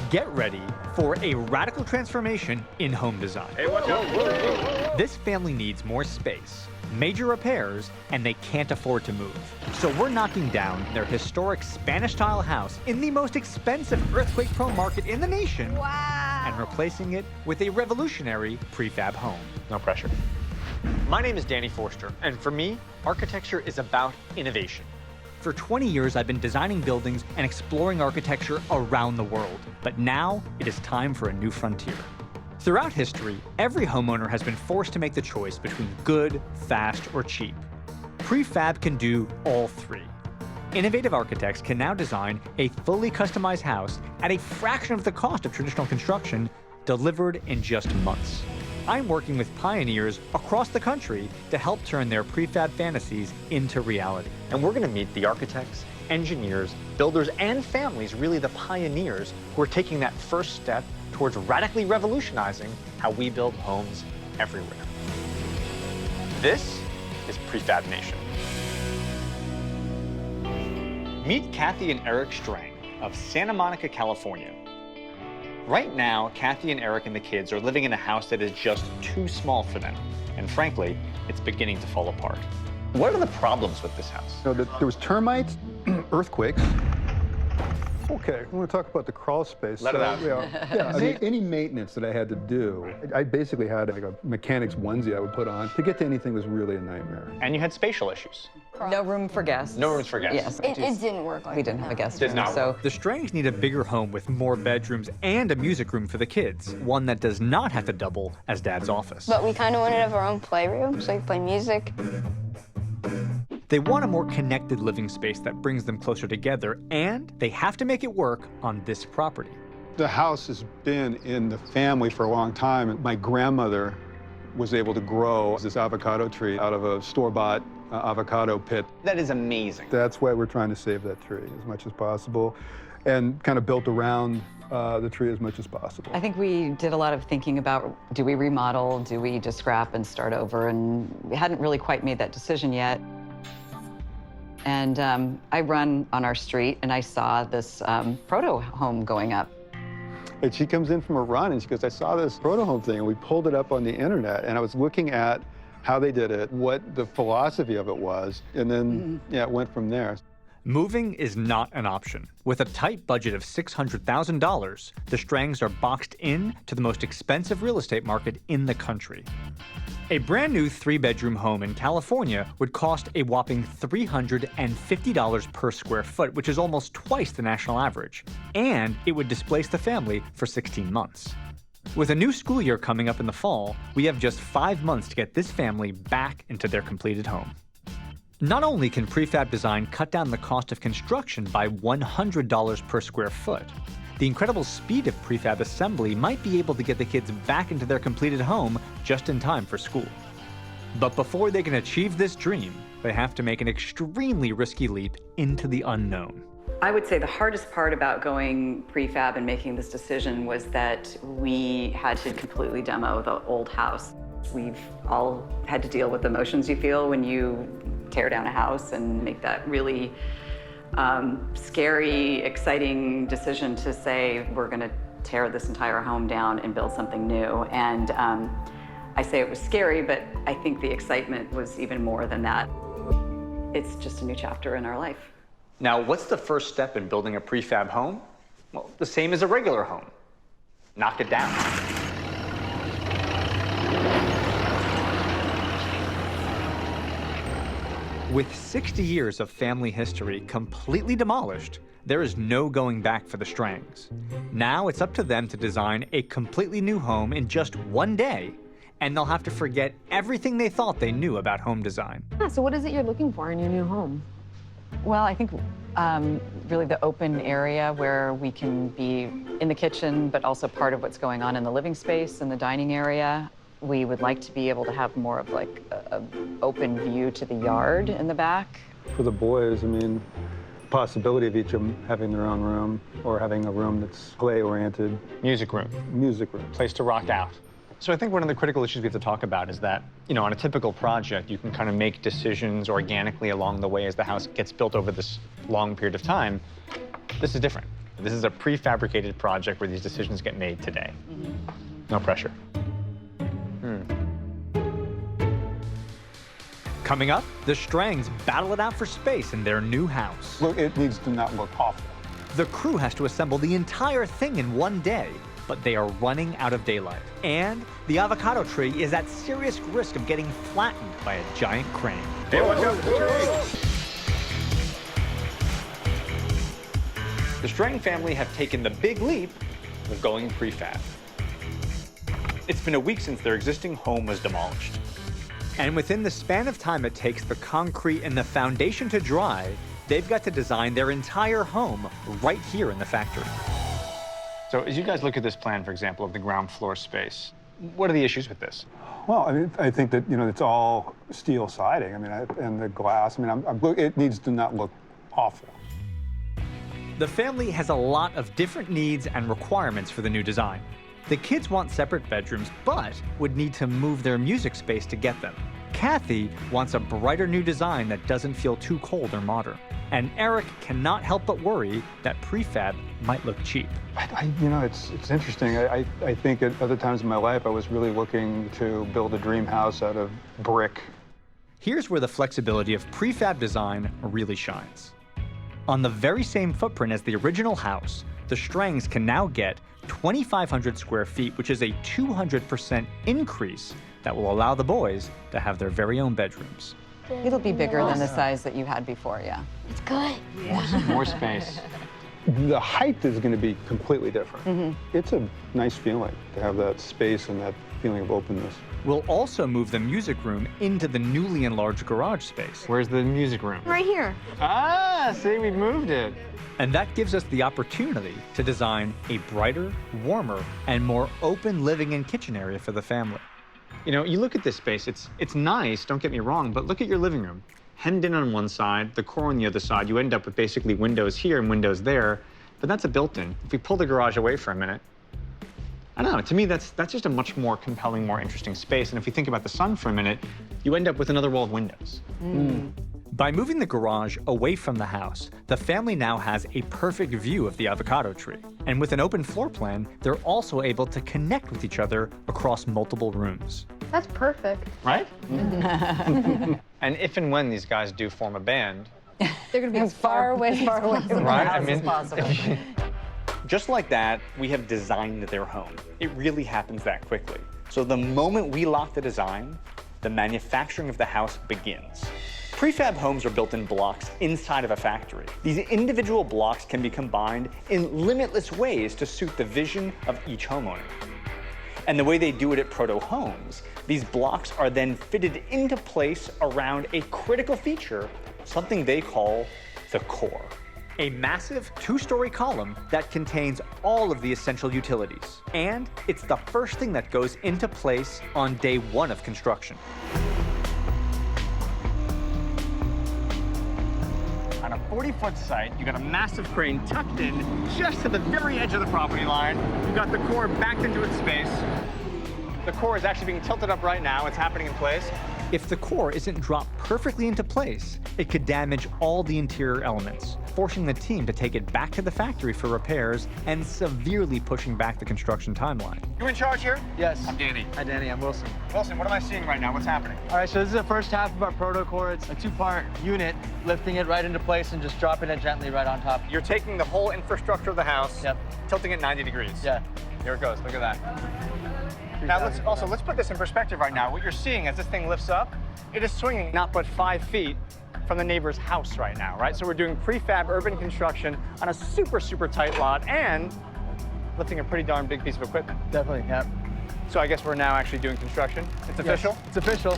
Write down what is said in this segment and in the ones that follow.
Get ready for a radical transformation in home design. Hey, watch out. This family needs more space, major repairs, and they can't afford to move. So we're knocking down their historic Spanish-style house in the most expensive earthquake-prone market in the nation. Wow. And replacing it with a revolutionary prefab home. No pressure. My name is Danny Forster, and for me, architecture is about innovation. For 20 years, I've been designing buildings and exploring architecture around the world. But now, it is time for a new frontier. Throughout history, every homeowner has been forced to make the choice between good, fast, or cheap. Prefab can do all three. Innovative architects can now design a fully customized house at a fraction of the cost of traditional construction, delivered in just months. I'm working with pioneers across the country to help turn their prefab fantasies into reality. And we're going to meet the architects, engineers, builders, and families, really the pioneers, who are taking that first step towards radically revolutionizing how we build homes everywhere. This is Prefab Nation. Meet Kathy and Eric Strang of Santa Monica, California. Right now, Kathy and Eric and the kids are living in a house that is just too small for them. And frankly, it's beginning to fall apart. What are the problems with this house? There was termites, earthquakes. Okay, I'm going to talk about the crawl space. Let it out. Yeah, I mean, any maintenance that I had to do, I basically had like a mechanic's onesie I would put on. To get to anything was really a nightmare. And you had spatial issues. No room for guests. No rooms for guests. Yes. It didn't work like We didn't have a guest Did room, not so work. The Strangs need a bigger home with more bedrooms and a music room for the kids, one that does not have to double as Dad's office. But we kind of wanted to have our own playroom, so we could play music. They want a more connected living space that brings them closer together, and they have to make it work on this property. The house has been in the family for a long time. My grandmother was able to grow this avocado tree out of a store-bought avocado pit. That is amazing. That's why we're trying to save that tree as much as possible and kind of built around the tree as much as possible. I think we did a lot of thinking about, do we remodel, do we just scrap and start over? And we hadn't really quite made that decision yet. And I run on our street, and I saw this Proto home going up. And she comes in from a run, and she goes, I saw this Proto home thing, and we pulled it up on the internet, and I was looking at how they did it, what the philosophy of it was, and then, yeah, it went from there. Moving is not an option. With a tight budget of $600,000, the Strangs are boxed in to the most expensive real estate market in the country. A brand new 3-bedroom home in California would cost a whopping $350 per square foot, which is almost twice the national average. And it would displace the family for 16 months. With a new school year coming up in the fall, we have just 5 months to get this family back into their completed home. Not only can prefab design cut down the cost of construction by $100 per square foot, the incredible speed of prefab assembly might be able to get the kids back into their completed home just in time for school. But before they can achieve this dream, they have to make an extremely risky leap into the unknown. I would say the hardest part about going prefab and making this decision was that we had to completely demo the old house. We've all had to deal with the emotions you feel when you tear down a house and make that really scary, exciting decision to say, we're going to tear this entire home down and build something new. And I say it was scary, but I think the excitement was even more than that. It's just a new chapter in our life. Now, what's the first step in building a prefab home? Well, the same as a regular home. Knock it down. With 60 years of family history completely demolished, there is no going back for the Strangs. Now it's up to them to design a completely new home in just one day, and they'll have to forget everything they thought they knew about home design. So what is it you're looking for in your new home? Well, I think really the open area where we can be in the kitchen, but also part of what's going on in the living space and the dining area. We would like to be able to have more of like an open view to the yard in the back. For the boys, I mean, the possibility of each of them having their own room or having a room that's play-oriented. Music room. Music room. Place to rock out. So I think one of the critical issues we have to talk about is that, you know, on a typical project, you can kind of make decisions organically along the way as the house gets built over this long period of time. This is different. This is a prefabricated project where these decisions get made today. No pressure. Coming up, the Strangs battle it out for space in their new house. Look, it needs to not look awful. The crew has to assemble the entire thing in one day, but they are running out of daylight. And the avocado tree is at serious risk of getting flattened by a giant crane. Hey, watch out. The Strang family have taken the big leap of going prefab. It's been a week since their existing home was demolished. And within the span of time it takes the concrete and the foundation to dry, they've got to design their entire home right here in the factory. So as you guys look at this plan, for example, of the ground floor space, what are the issues with this? Well, I mean, I think that, it's all steel siding. I mean, and the glass. I mean, it needs to not look awful. The family has a lot of different needs and requirements for the new design. The kids want separate bedrooms, but would need to move their music space to get them. Kathy wants a brighter new design that doesn't feel too cold or modern. And Eric cannot help but worry that prefab might look cheap. It's interesting. I think at other times in my life, I was really looking to build a dream house out of brick. Here's where the flexibility of prefab design really shines. On the very same footprint as the original house, the Strangs can now get 2,500 square feet, which is a 200% increase that will allow the boys to have their very own bedrooms. It'll be bigger than the size that you had before, yeah. It's good. More space. The height is going to be completely different. It's a nice feeling to have that space and that feeling of openness. We'll also move the music room into the newly enlarged garage space. Where's the music room? Right here. Ah, see, we moved it. And that gives us the opportunity to design a brighter, warmer, and more open living and kitchen area for the family. You look at this space, it's nice, don't get me wrong, but look at your living room. Hemmed in on one side, the core on the other side, you end up with basically windows here and windows there, but that's a built-in. If we pull the garage away for a minute, I don't know, to me that's just a much more compelling, more interesting space. And if we think about the sun for a minute, you end up with another wall of windows. By moving the garage away from the house, the family now has a perfect view of the avocado tree. And with an open floor plan, they're also able to connect with each other across multiple rooms. That's perfect. Right? And if and when these guys do form a band, They're going to be As far away from the Right, I house mean- as possible. just like that, we have designed their home. It really happens that quickly. So the moment we lock the design, the manufacturing of the house begins. Prefab homes are built in blocks inside of a factory. These individual blocks can be combined in limitless ways to suit the vision of each homeowner. And the way they do it at Proto Homes, these blocks are then fitted into place around a critical feature, something they call the core. A massive two-story column that contains all of the essential utilities. And it's the first thing that goes into place on day one of construction. On a 40-foot site, you got a massive crane tucked in just to the very edge of the property line. You've got the core backed into its space. The core is actually being tilted up right now. It's happening in place. If the core isn't dropped perfectly into place, it could damage all the interior elements, forcing the team to take it back to the factory for repairs and severely pushing back the construction timeline. You in charge here? Yes. I'm Danny. Hi, Danny. I'm Wilson. Wilson, what am I seeing right now? What's happening? All right, so this is the first half of our proto core. It's a two-part unit, lifting it right into place and just dropping it gently right on top. You're taking the whole infrastructure of the house, Yep. tilting it 90 degrees. Yeah. Here it goes. Look at that. Now let's put this in perspective right now. What you're seeing as this thing lifts up, it is swinging not but 5 feet from the neighbor's house right now, right? So we're doing prefab urban construction on a super, super tight lot and lifting a pretty darn big piece of equipment. Definitely, yeah. So I guess we're now actually doing construction. It's official? Yes, it's official.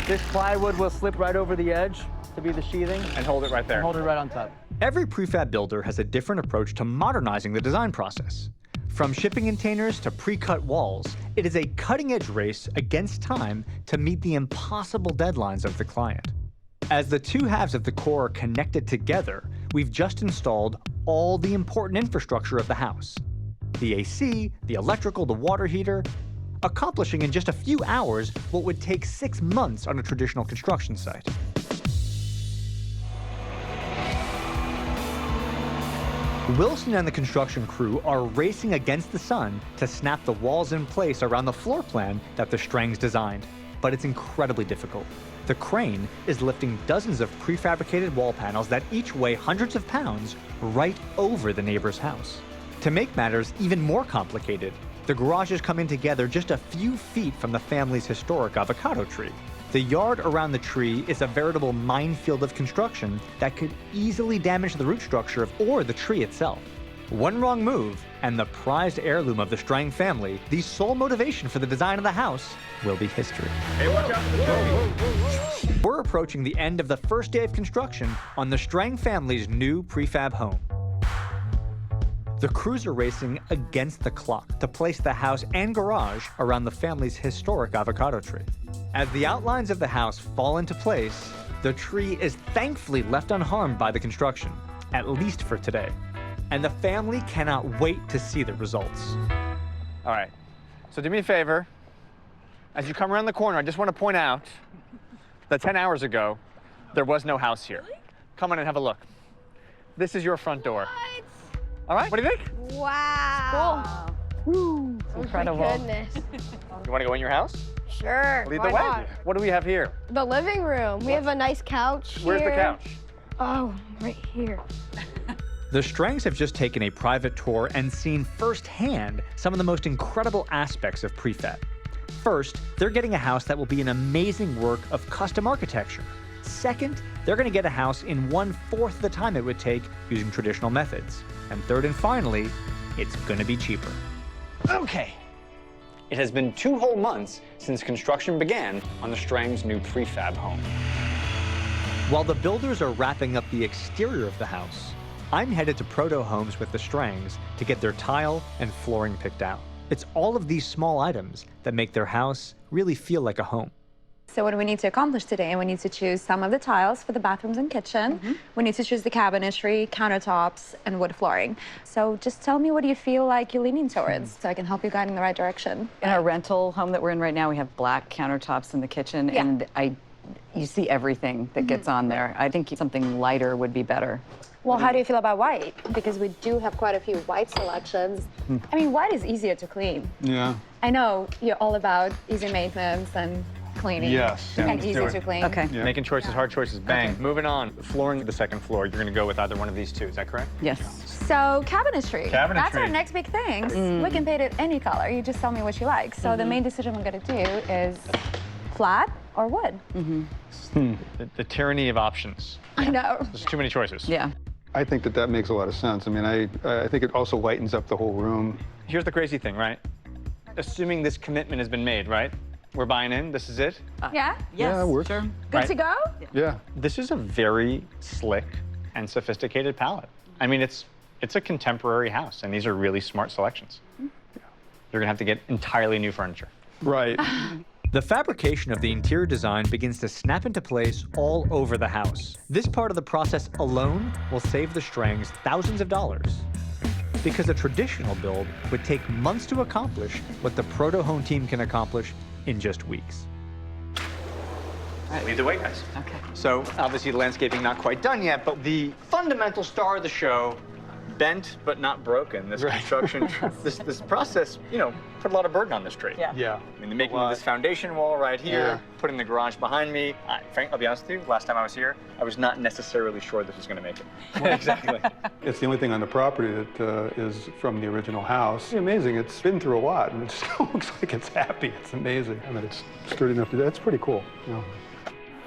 This plywood will slip right over the edge to be the sheathing And hold it right there. and hold it right on top. Every prefab builder has a different approach to modernizing the design process. From shipping containers to pre-cut walls, it is a cutting-edge race against time to meet the impossible deadlines of the client. As the two halves of the core are connected together, we've just installed all the important infrastructure of the house. The AC, the electrical, the water heater, accomplishing in just a few hours what would take 6 months on a traditional construction site. Wilson and the construction crew are racing against the sun to snap the walls in place around the floor plan that the Strangs designed, but it's incredibly difficult. The crane is lifting dozens of prefabricated wall panels that each weigh hundreds of pounds right over the neighbor's house. To make matters even more complicated, the garage is coming together just a few feet from the family's historic avocado tree. The yard around the tree is a veritable minefield of construction that could easily damage the root structure or the tree itself. One wrong move, and the prized heirloom of the Strang family, the sole motivation for the design of the house, will be history. Hey, watch out for the tree. We're approaching the end of the first day of construction on the Strang family's new prefab home. The crews are racing against the clock to place the house and garage around the family's historic avocado tree. As the outlines of the house fall into place, the tree is thankfully left unharmed by the construction, at least for today. And the family cannot wait to see the results. All right, so do me a favor. As you come around the corner, I just want to point out that 10 hours ago, there was no house here. Really? Come on and have a look. This is your front door. What? All right, what do you think? Wow. Woo, incredible. Oh my goodness. You want to go in your house? Sure. Lead why the way. not? What do we have here? The living room. We have a nice couch Where's here. the couch? Oh, right here. The Strangs have just taken a private tour and seen firsthand some of the most incredible aspects of prefab. First, they're getting a house that will be an amazing work of custom architecture. Second, they're going to get a house in 1/4 the time it would take using traditional methods. And third and finally, it's going to be cheaper. Okay. It has been 2 whole months since construction began on the Strang's new prefab home. While the builders are wrapping up the exterior of the house, I'm headed to Proto Homes with the Strangs to get their tile and flooring picked out. It's all of these small items that make their house really feel like a home. So what do we need to accomplish today? We need to choose some of the tiles for the bathrooms and kitchen. We need to choose the cabinetry, countertops, and wood flooring. So just tell me, what do you feel like you're leaning towards so I can help you guide in the right direction. In our rental home that we're in right now, we have black countertops in the kitchen, Yeah. and you see everything that gets on there. I think something lighter would be better. Well, how do you feel about white? Because we do have quite a few white selections. I mean, white is easier to clean. Yeah. I know you're all about easy maintenance and cleaning. Yes. Yeah, And let's easy do to it. clean. Okay. Yeah. Making choices, hard choices, bang. Okay. Moving on. Flooring the second floor, you're going to go with either one of these two, is that correct? Yes. So cabinetry. That's our Cabinetry. next big thing. We can paint it any color. You just tell me what you like. So the main decision we're going to do is flat or wood. The tyranny of options. I know. There's too many choices. Yeah. I think that makes a lot of sense. I mean, I think it also lightens up the whole room. Here's the crazy thing, right? Assuming this commitment has been made, right? We're buying in, this is it. Yeah? Yeah, it works. Sure. Good Right. to go? Yeah. This is a very slick and sophisticated palette. I mean, it's a contemporary house, and these are really smart selections. You're gonna have to get entirely new furniture. Right. The fabrication of the interior design begins to snap into place all over the house. This part of the process alone will save the Strangs thousands of dollars. Because a traditional build would take months to accomplish what the Proto Home team can accomplish in just weeks. Lead the way, guys. Okay. So, obviously, the landscaping not quite done yet, but the fundamental star of the show, bent but not broken. This construction, this process, you know, put a lot of burden on this tree. Yeah. Yeah. I mean, the making of this foundation wall right here, Yeah. putting the garage behind me. Frank, I'll be honest with you, last time I was here, I was not necessarily sure this was going to make it. Exactly. It's the only thing on the property that is from the original house. It's amazing. It's been through a lot, and it still looks like it's happy. It's amazing. I mean, it's sturdy enough to do. That's pretty cool. You know.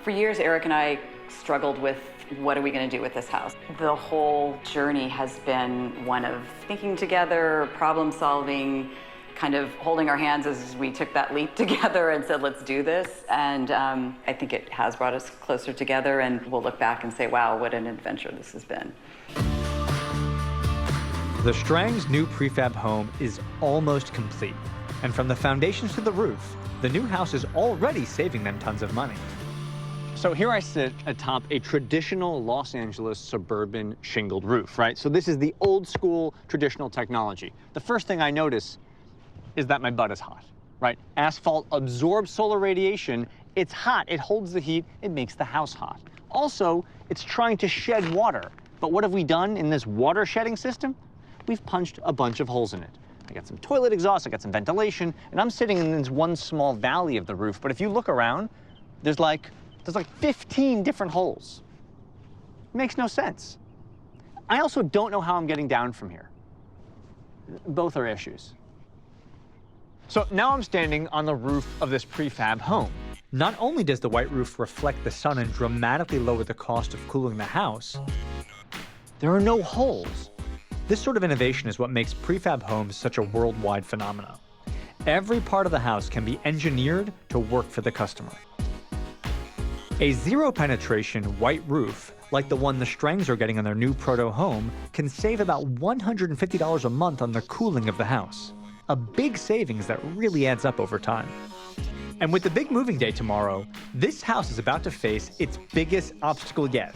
For years, Eric and I struggled with what are we going to do with this house. The whole journey has been one of thinking together, problem solving, kind of holding our hands as we took that leap together and said, let's do this. And I think it has brought us closer together, and we'll look back and say, wow, what an adventure this has been. The Strang's new prefab home is almost complete. And from the foundations to the roof, the new house is already saving them tons of money. So here I sit atop a traditional Los Angeles suburban shingled roof, right? So this is the old school traditional technology. The first thing I notice is that my butt is hot, right? Asphalt absorbs solar radiation. It's hot, it holds the heat, it makes the house hot. Also, it's trying to shed water. But what have we done in this water shedding system? We've punched a bunch of holes in it. I got some toilet exhaust, I got some ventilation, and I'm sitting in this one small valley of the roof. But if you look around, there's like 15 different holes. It makes no sense. I also don't know how I'm getting down from here. Both are issues. So now I'm standing on the roof of this prefab home. Not only does the white roof reflect the sun and dramatically lower the cost of cooling the house, there are no holes. This sort of innovation is what makes prefab homes such a worldwide phenomenon. Every part of the house can be engineered to work for the customer. A zero-penetration white roof, like the one the Strangs are getting on their new Proto home, can save about $150 a month on the cooling of the house. A big savings that really adds up over time. And with the big moving day tomorrow, this house is about to face its biggest obstacle yet: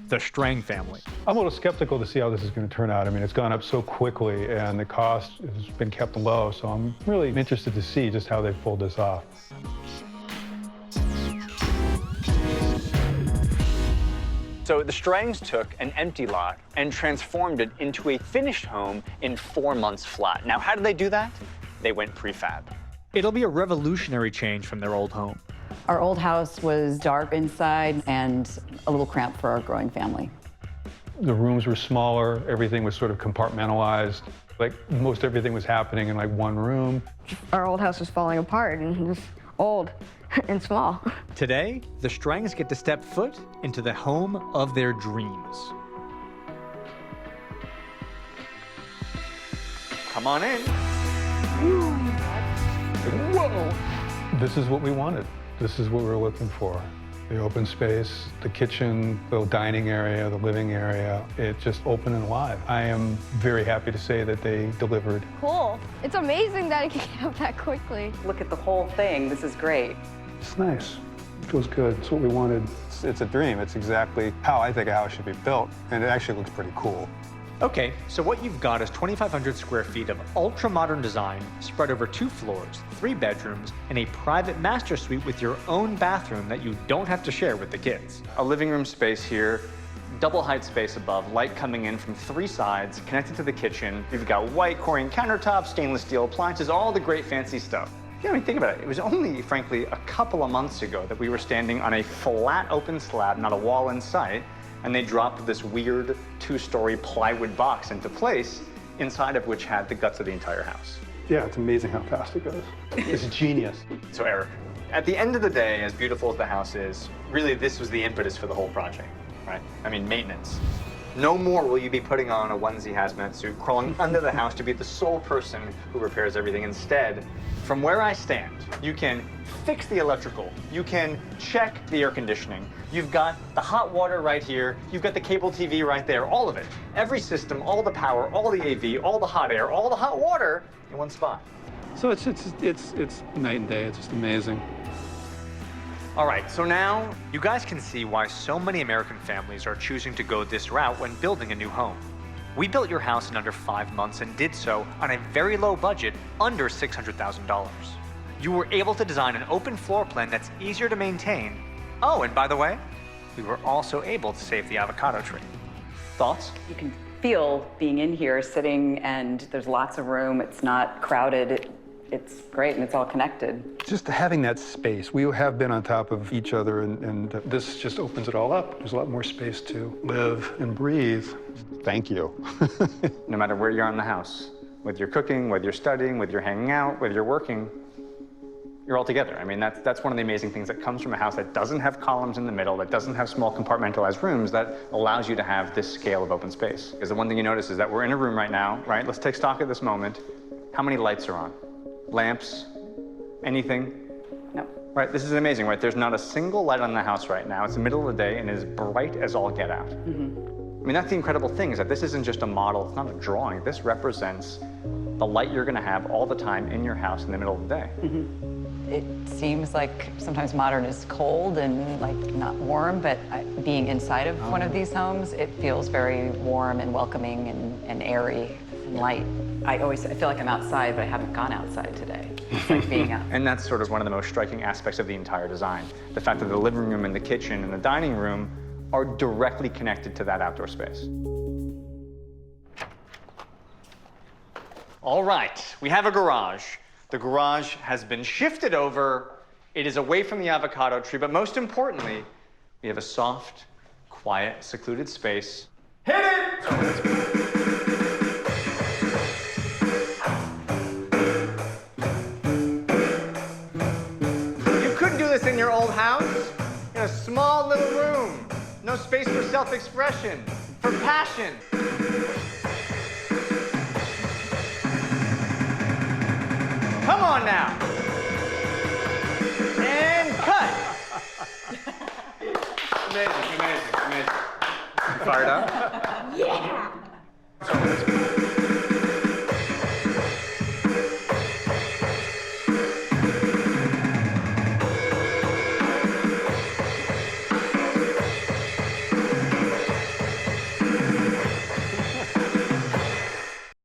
the Strang family. I'm a little skeptical to see how this is going to turn out. I mean, it's gone up so quickly and the cost has been kept low, so I'm really interested to see just how they pulled this off. So the Strangs took an empty lot and transformed it into a finished home in 4 months flat. Now, how did they do that? They went prefab. It'll be a revolutionary change from their old home. Our old house was dark inside and a little cramped for our growing family. The rooms were smaller, everything was sort of compartmentalized. Like most everything was happening in like one room. Our old house was falling apart and just old and small. Today, the Strangs get to step foot into the home of their dreams. Come on in. Whoa! This is what we wanted. This is what we were looking for. The open space, the kitchen, the dining area, the living area, it's just open and alive. I am very happy to say that they delivered. Cool. It's amazing that it can get up that quickly. Look at the whole thing. This is great. It's nice. It feels good. It's what we wanted. It's a dream. It's exactly how I think a house should be built, and it actually looks pretty cool. Okay, so what you've got is 2,500 square feet of ultra-modern design spread over 2 floors, 3 bedrooms, and a private master suite with your own bathroom that you don't have to share with the kids. A living room space here, double height space above, light coming in from 3 sides, connected to the kitchen. We've got white Corian countertops, stainless steel appliances, all the great fancy stuff. Yeah, I mean, think about it. It was only, frankly, a couple of months ago that we were standing on a flat open slab, not a wall in sight, and they dropped this weird 2-story plywood box into place, inside of which had the guts of the entire house. Yeah, it's amazing how fast it goes. It's genius. So Eric, at the end of the day, as beautiful as the house is, really this was the impetus for the whole project, right? I mean, maintenance. No more will you be putting on a onesie hazmat suit, crawling under the house to be the sole person who repairs everything. Instead, from where I stand, you can fix the electrical, you can check the air conditioning, you've got the hot water right here, you've got the cable TV right there, all of it. Every system, all the power, all the AV, all the hot air, all the hot water in one spot. So it's night and day. It's just amazing. All right, so now you guys can see why so many American families are choosing to go this route when building a new home. We built your house in under 5 months and did so on a very low budget, under $600,000. You were able to design an open floor plan that's easier to maintain. Oh, and by the way, we were also able to save the avocado tree. Thoughts? You can feel being in here, sitting, and there's lots of room. It's not crowded. It's great, and it's all connected. Just having that space. We have been on top of each other, and this just opens it all up. There's a lot more space to live and breathe. Thank you. No matter where you're in the house, whether you're cooking, whether you're studying, whether you're hanging out, whether you're working, you're all together. I mean, that's one of the amazing things that comes from a house that doesn't have columns in the middle, that doesn't have small compartmentalized rooms, that allows you to have this scale of open space. Because the one thing you notice is that we're in a room right now, right? Let's take stock of this moment. How many lights are on? Lamps? Anything? No. Right, this is amazing, right? There's not a single light on the house right now. It's the middle of the day and is bright as all get out. I mean, that's the incredible thing, is that this isn't just a model, it's not a drawing. This represents the light you're gonna have all the time in your house in the middle of the day. It seems like sometimes modern is cold and like not warm, but being inside of one of these homes, it feels very warm and welcoming and airy and light. I feel like I'm outside, but I haven't gone outside today. It's like being out. And that's sort of one of the most striking aspects of the entire design. The fact that the living room and the kitchen and the dining room are directly connected to that outdoor space. All right, we have a garage. The garage has been shifted over. It is away from the avocado tree, but most importantly, we have a soft, quiet, secluded space. Hit it! In your old house, in a small little room, no space for self-expression, for passion. Come on now. And cut. Amazing, amazing, amazing. You fired up?